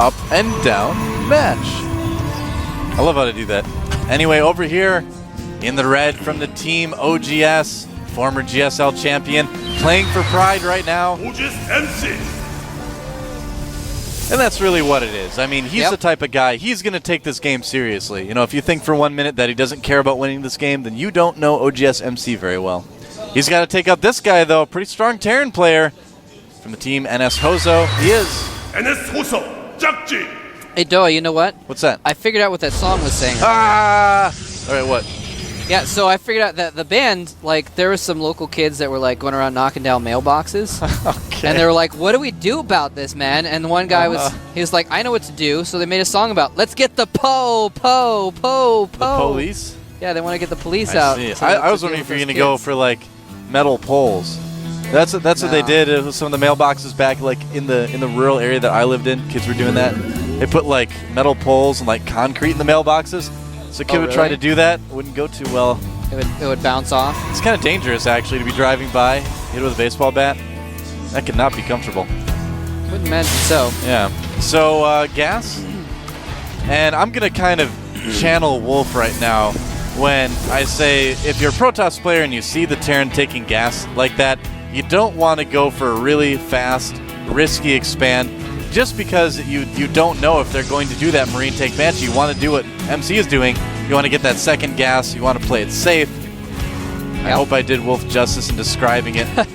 up and down match. I love how to do that. Anyway, over here in the red from the team OGS, former GSL champion, playing for pride right now. And that's really what it is. I mean, he's the type of guy, he's going to take this game seriously. You know, if you think for 1 minute that he doesn't care about winning this game, then you don't know OGS MC very well. He's got to take out this guy, though. Pretty strong Terran player from the team NS Hozo. He is. NS Hozo, jjakji. Hey, Doa, you know what? What's that? I figured out what that song was saying. Ah! All right, what? Yeah, so I figured out that the band, like, there were some local kids that were, like, going around knocking down mailboxes. Okay. And they were like, what do we do about this, man? And one guy he was like, I know what to do. So they made a song about, let's get the po. The police? Yeah, they want to get the police I out. see. I was wondering if you're going to go for, like, metal poles. That's what they did with some of the mailboxes back, like, in the rural area that I lived in. Kids were doing that. They put, like, metal poles and, like, concrete in the mailboxes. So a kid would try to do that. It wouldn't go too well. It would bounce off. It's kind of dangerous, actually, to be driving by, hit it with a baseball bat. That could not be comfortable. Wouldn't imagine so. Yeah. So, gas. And I'm going to kind of channel Wolf right now when I say if you're a Protoss player and you see the Terran taking gas like that, you don't want to go for a really fast, risky expand just because you don't know if they're going to do that Marine take Banshee. You want to do what MC is doing. You want to get that second gas. You want to play it safe. I hope I did Wolf justice in describing it. You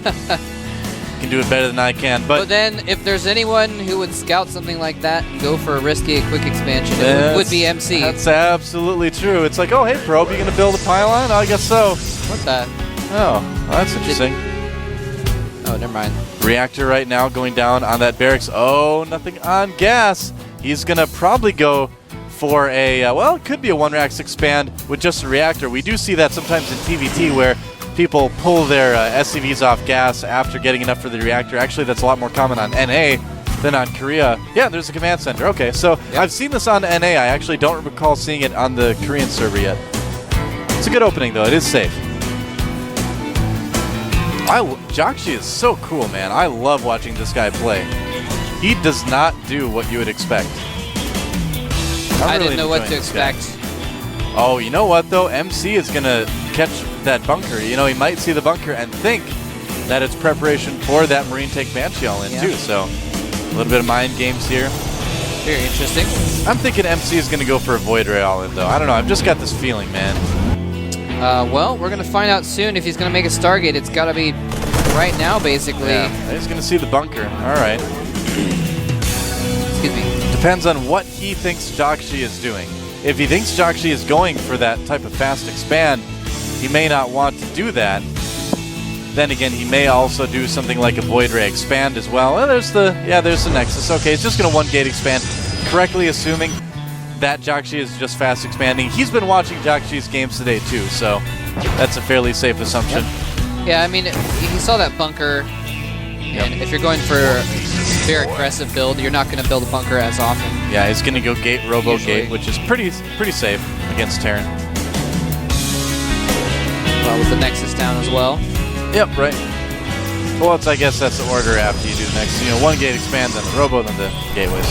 can do it better than I can. But then if there's anyone who would scout something like that and go for a risky, quick expansion, it would be MC. That's absolutely true. It's like, oh, hey, Probe, you going to build a pylon? I guess so. What the? Oh, well, that's interesting. Oh, never mind. Reactor right now going down on that barracks. Oh, nothing on gas. He's going to probably go for a, well, it could be a 1-rax expand with just a reactor. We do see that sometimes in TVT where people pull their SCVs off gas after getting enough for the reactor. Actually, that's a lot more common on NA than on Korea. Yeah, there's a command center. Okay, so I've seen this on NA. I actually don't recall seeing it on the Korean server yet. It's a good opening, though. It is safe. jjakji is so cool, man. I love watching this guy play. He does not do what you would expect. I didn't know what to expect. Oh, you know what, though? MC is going to catch that bunker. You know, he might see the bunker and think that it's preparation for that Marine take Banshee all-in, too. So, a little bit of mind games here. Very interesting. I'm thinking MC is going to go for a Void Ray all-in, though. I don't know. I've just got this feeling, man. Well, we're going to find out soon if he's going to make a Stargate. It's got to be right now, basically. Yeah, he's going to see the bunker. All right. Excuse me. Depends on what he thinks jjakji is doing. If he thinks jjakji is going for that type of fast expand, he may not want to do that. Then again, he may also do something like a Void Ray expand as well. Well, there's the Nexus. Okay, it's just going to 1-gate expand, correctly assuming that jjakji is just fast expanding. He's been watching jjakji's games today too, so that's a fairly safe assumption. Yep. Yeah, I mean, he saw that bunker, and if you're going for a very aggressive build, you're not going to build a bunker as often. Yeah, he's going to go gate, robo gate, which is pretty safe against Terran. Well, with the Nexus down as well. Yep, right. Well, I guess that's the order after you do the next. You know, 1-gate expand, then the robo, then the gateways.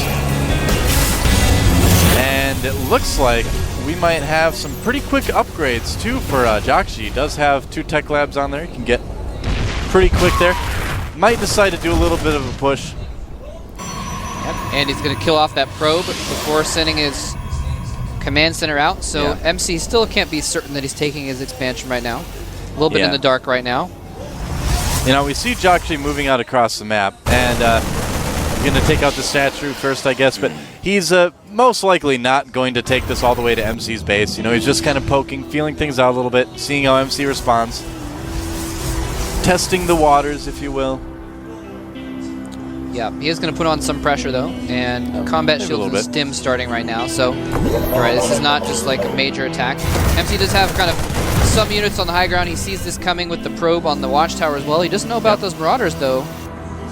And it looks like we might have some pretty quick upgrades, too, for jjakji. He does have 2 tech labs on there. He can get pretty quick there. Might decide to do a little bit of a push. Yep. And he's going to kill off that probe before sending his command center out. So MC still can't be certain that he's taking his expansion right now. A little bit in the dark right now. You know, we see jjakji moving out across the map, and going to take out the statue first, I guess, but he's most likely not going to take this all the way to MC's base. You know, he's just kind of poking, feeling things out a little bit, seeing how MC responds. Testing the waters, if you will. Yeah, he is going to put on some pressure, though, and combat shields and stim starting right now, so this is not just like a major attack. MC does have kind of some units on the high ground. He sees this coming with the probe on the watchtower as well. He doesn't know about those Marauders, though.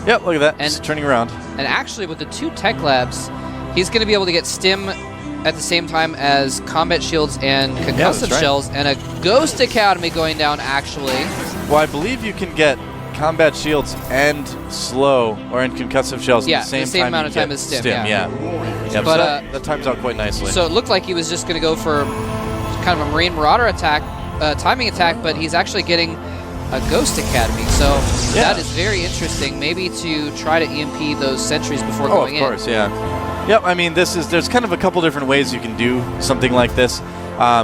Yep, look at that. And turning around. And actually, with the 2 tech labs, he's going to be able to get stim at the same time as combat shields and concussive shells, and a Ghost Academy going down, actually. Well, I believe you can get combat shields and slow, or in concussive shells at the same amount of time as stim. Yeah. Yeah, but that times out quite nicely. So it looked like he was just going to go for kind of a Marine Marauder attack, timing attack, but he's actually getting a Ghost Academy. So that is very interesting. Maybe to try to EMP those sentries before going in. Oh, of course, yeah. Yep, I mean, there's kind of a couple different ways you can do something like this.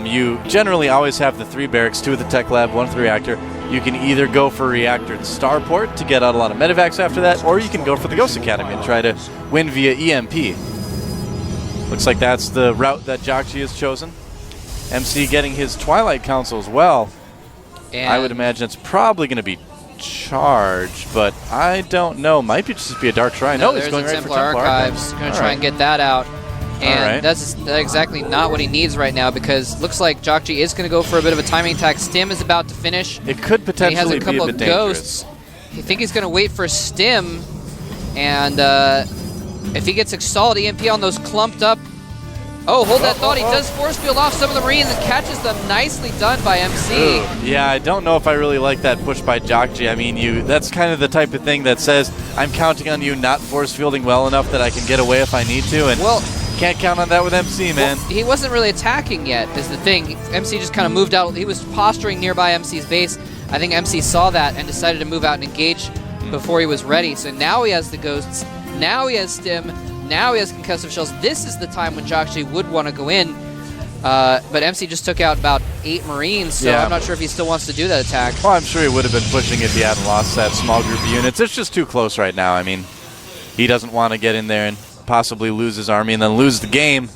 You generally always have the 3 barracks, 2 at the tech lab, 1 at the reactor. You can either go for reactor and starport to get out a lot of medevacs after that, or you can go for the Ghost Academy and try to win via EMP. Looks like that's the route that jjakji has chosen. MC getting his Twilight Council as well. And I would imagine it's probably going to be charged, but I don't know. Might just be a Dark Shrine. No, he's going right for Templar Archives. Going to try and get that out. And that's exactly not what he needs right now, because looks like jjakji is going to go for a bit of a timing attack. Stim is about to finish. It could potentially be a bit dangerous. He has a couple of ghosts. I think he's going to wait for Stim, and if he gets a solid EMP on those clumped up... Oh, hold that thought. He does force field off some of the Marines and catches them. Nicely done by MC. Ooh, yeah, I don't know if I really like that push by jjakji. I mean, that's kind of the type of thing that says, I'm counting on you not force fielding well enough that I can get away if I need to. And can't count on that with MC, man. Well, he wasn't really attacking yet, is the thing. MC just kind of moved out. He was posturing nearby MC's base. I think MC saw that and decided to move out and engage before he was ready. So now he has the ghosts. Now he has Stim. Now he has concussive shells. This is the time when jjakji would want to go in. But MC just took out about 8 Marines, so I'm not sure if he still wants to do that attack. Well, I'm sure he would have been pushing if he hadn't lost that small group of units. It's just too close right now. I mean, he doesn't want to get in there and possibly lose his army and then lose the game.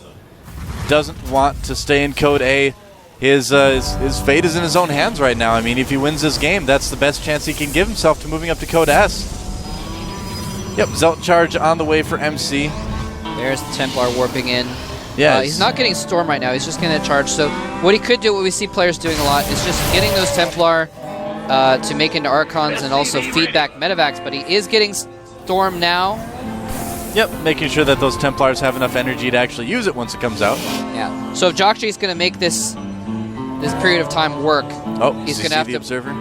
Doesn't want to stay in Code A. His fate is in his own hands right now. I mean, if he wins this game, that's the best chance he can give himself to moving up to Code S. Yep, Zelt charge on the way for MC. There's the Templar warping in. Yeah, he's not getting Storm right now. He's just going to charge. So what he could do, what we see players doing a lot, is just getting those Templar to make into Archons and also feedback medevacs. But he is getting Storm now. Yep, making sure that those Templars have enough energy to actually use it once it comes out. Yeah. So if jjakji is going to make this period of time work, he's going to have to... Observer?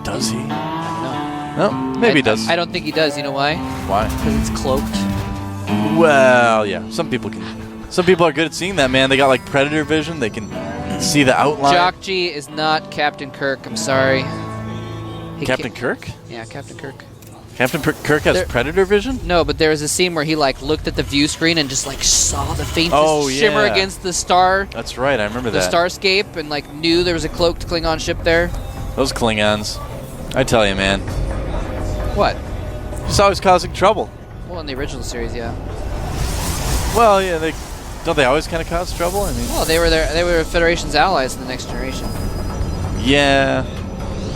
Does he? No. No, maybe he does. I don't think he does. You know why? Why? Because it's cloaked. Well, yeah. Some people are good at seeing that, man. They got like Predator vision. They can see the outline. jjakji is not Captain Kirk. I'm sorry. Captain Kirk? Yeah, Captain Kirk. Captain Kirk has Predator vision? No, but there was a scene where he like looked at the view screen and just like saw the faintest shimmer against the star. That's right, I remember that. The starscape, and like knew there was a cloaked Klingon ship there. Those Klingons. I tell you, man. What? Just always causing trouble. Well, in the original series, yeah. Well, yeah, don't they always kind of cause trouble? I mean, well, they were Federation's allies in the Next Generation. Yeah.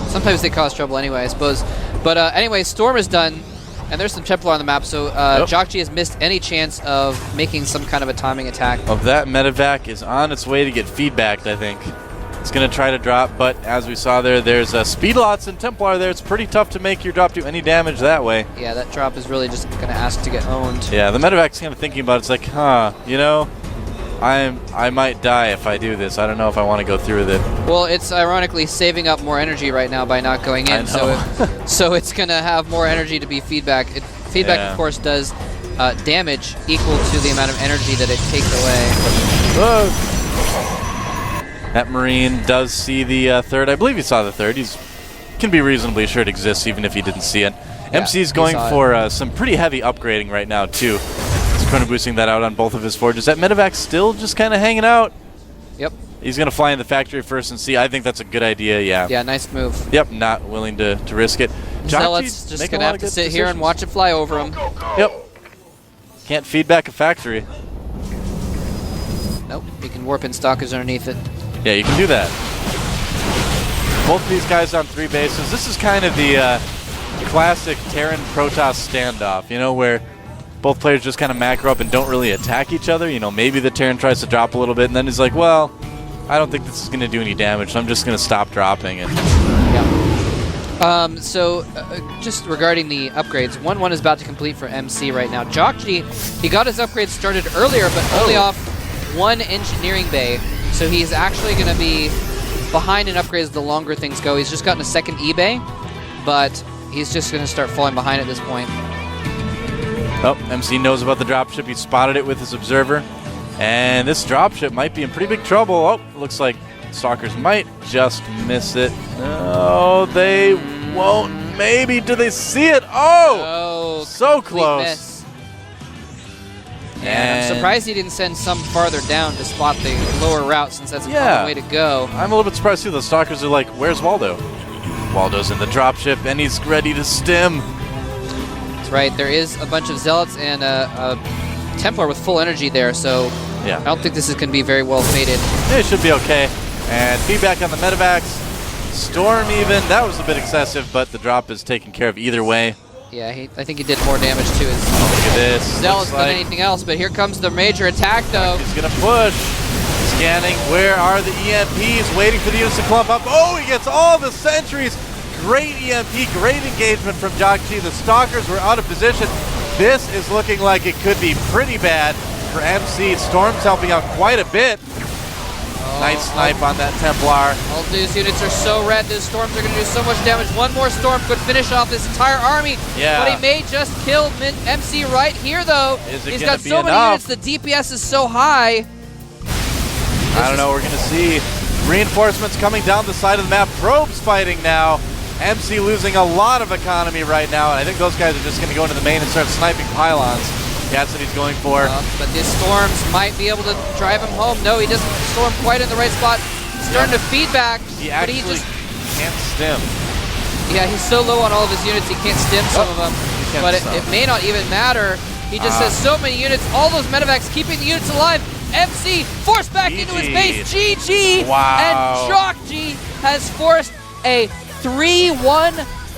Sometimes they cause trouble anyway, I suppose. But anyway, Storm is done, and there's some Templar on the map, so jjakji has missed any chance of making some kind of a timing attack. Of that medevac is on its way to get feedbacked, I think. It's going to try to drop, but as we saw there's speed lots and Templar there. It's pretty tough to make your drop do any damage that way. Yeah, that drop is really just going to ask to get owned. Yeah, the medevac's kind of thinking about it. It's like, you know, I might die if I do this. I don't know if I want to go through with it. Well, it's ironically saving up more energy right now by not going in, so it's going to have more energy to be feedback. Feedback, of course, does damage equal to the amount of energy that it takes away. Whoa. That Marine does see the third. I believe he saw the third. He can be reasonably sure it exists, even if he didn't see it. Yeah, MC's going for some pretty heavy upgrading right now, too. He's chrono boosting that out on both of his forges. That medevac still just kind of hanging out. Yep. He's going to fly in the factory first and see. I think that's a good idea, yeah. Yeah, nice move. Yep, not willing to risk it. Zealot's just going to have to sit here and watch it fly over him. Yep. Can't feedback a factory. Nope, he can warp in stalkers underneath it. Yeah, you can do that. Both of these guys on 3 bases. This is kind of the classic Terran Protoss standoff, you know, where both players just kind of macro up and don't really attack each other. You know, maybe the Terran tries to drop a little bit, and then he's like, well, I don't think this is going to do any damage, so I'm just going to stop dropping. And just regarding the upgrades, 1-1 is about to complete for MC right now. jjakji, he got his upgrades started earlier, but only off 1 engineering bay. So he's actually going to be behind in upgrades the longer things go. He's just gotten a 2nd E-bay, but he's just going to start falling behind at this point. Oh, MC knows about the dropship. He spotted it with his observer. And this dropship might be in pretty big trouble. Oh, looks like Stalkers might just miss it. No, they won't. Maybe. Do they see it? Oh, so close. Miss. And I'm surprised he didn't send some farther down to spot the lower route, since that's a common way to go. I'm a little bit surprised too. The Stalkers are like, where's Waldo? Waldo's in the dropship, and he's ready to stim. That's right. There is a bunch of Zealots and a Templar with full energy there, so yeah. I don't think this is going to be very well fated. It should be okay. And feedback on the medevacs. Storm even. That was a bit excessive, but the drop is taken care of either way. Yeah, I think he did more damage to his look at this. Zealots than anything else, but here comes the major attack, though. He's going to push. Scanning. Where are the EMPs? Waiting for the units to clump up. Oh, he gets all the sentries. Great EMP, great engagement from jjakji. The Stalkers were out of position. This is looking like it could be pretty bad for MC. Storm's helping out quite a bit. Nice snipe on that Templar. All these units are so red. These Storms are going to do so much damage. One more Storm could finish off this entire army. Yeah. But he may just kill MC right here, though. He's got so many units. The DPS is so high. I don't know. We're going to see reinforcements coming down the side of the map. Probes fighting now. MC losing a lot of economy right now. And I think those guys are just going to go into the main and start sniping pylons. That's what he's going for. But these Storms might be able to drive him home. No, he doesn't storm quite in the right spot. He's starting to feedback. He actually can't stim. Yeah, he's so low on all of his units, he can't stim some of them. But it may not even matter. He just has so many units. All those medevacs keeping the units alive. MC forced back into his base. GG. Wow. And jjakji has forced a 3-1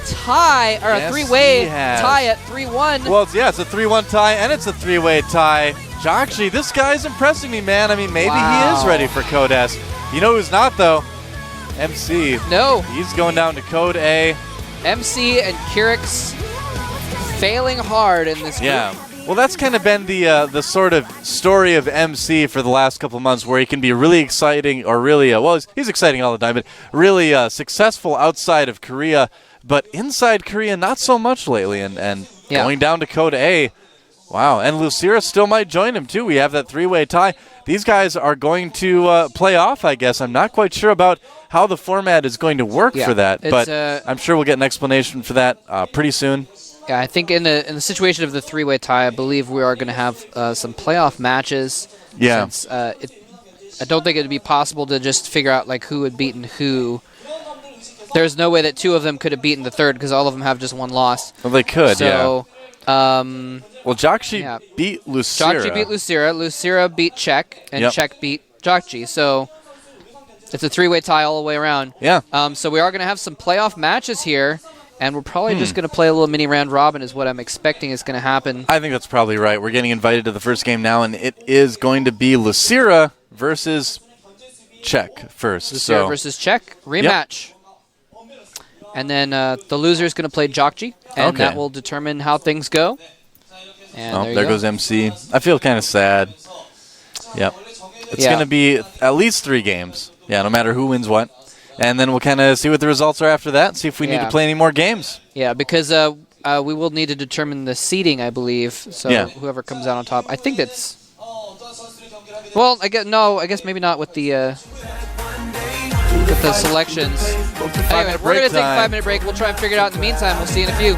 tie, or a three-way tie at 3-1. Well, it's a 3-1 tie, and it's a three-way tie. jjakji, this guy's impressing me, man. I mean, maybe he is ready for Code S. You know who's not, though? MC. No. He's going down to Code A. MC and Kirix failing hard in this group. Yeah. Well, that's kind of been the sort of story of MC for the last couple of months, where he can be really exciting, or really, he's exciting all the time, but really successful outside of Korea. But inside Korea, not so much lately, and going down to Code A, wow. And Lucira still might join him, too. We have that three-way tie. These guys are going to play off, I guess. I'm not quite sure about how the format is going to work for that, but I'm sure we'll get an explanation for that pretty soon. Yeah, I think in the situation of the three-way tie, I believe we are going to have some playoff matches. Yeah. Since, I don't think it would be possible to just figure out like who had beaten who. There's no way that two of them could have beaten the third, because all of them have just one loss. Well, they could, well, jjakji beat Lucira. jjakji beat Lucira. Lucira beat Czech, and Czech beat jjakji. So it's a three-way tie all the way around. Yeah. So we are going to have some playoff matches here, and we're probably just going to play a little mini round robin is what I'm expecting is going to happen. I think that's probably right. We're getting invited to the first game now, and it is going to be Lucira versus Czech first. Lucira versus Czech. Rematch. Yep. And then the loser is going to play jjakji, and that will determine how things go. And there goes MC. I feel kind of sad. Yep. It's going to be at least 3 games. Yeah, no matter who wins what. And then we'll kind of see what the results are after that and see if we need to play any more games. Yeah, because we will need to determine the seeding, I believe. So whoever comes out on top. I think that's... Well, I guess maybe not with the selections. Anyway, we're going to take a 5-minute break. We'll try and figure it out in the meantime. We'll see you in a few.